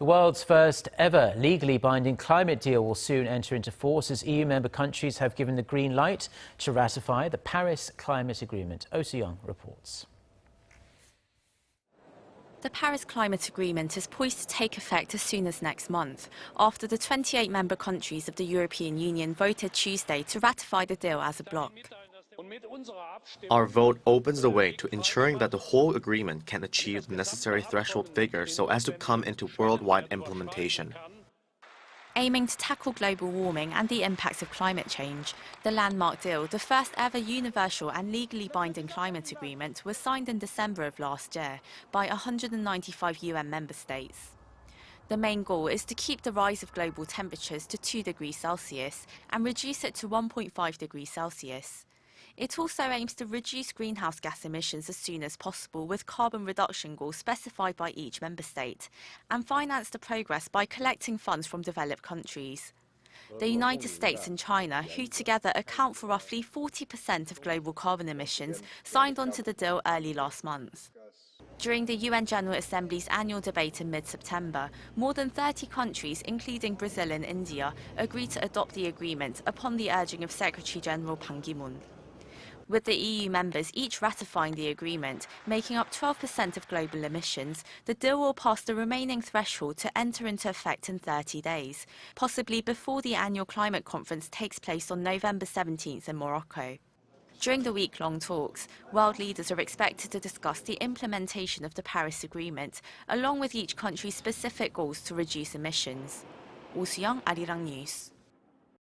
The world's first ever legally binding climate deal will soon enter into force as EU member countries have given the green light to ratify the Paris Climate Agreement. Soo-young reports. The Paris Climate Agreement is poised to take effect as soon as next month, after the 28 member countries of the European Union voted Tuesday to ratify the deal as a bloc. Our vote opens the way to ensuring that the whole agreement can achieve the necessary threshold figure so as to come into worldwide implementation. Aiming to tackle global warming and the impacts of climate change, the landmark deal, the first ever universal and legally binding climate agreement, was signed in December of last year by 195 UN member states. The main goal is to keep the rise of global temperatures to 2 degrees Celsius and reduce it to 1.5 degrees Celsius. It also aims to reduce greenhouse gas emissions as soon as possible with carbon reduction goals specified by each member state, and finance the progress by collecting funds from developed countries. The United States and China, who together account for roughly 40% of global carbon emissions, signed on to the deal early last month. During the UN General Assembly's annual debate in mid-September, more than 30 countries, including Brazil and India, agreed to adopt the agreement upon the urging of Secretary-General Ban Ki-moon. With the EU members each ratifying the agreement, making up 12% of global emissions, the deal will pass the remaining threshold to enter into effect in 30 days, possibly before the annual climate conference takes place on November 17th in Morocco. During the week-long talks, world leaders are expected to discuss the implementation of the Paris Agreement, along with each country's specific goals to reduce emissions. Soo-young, Arirang News.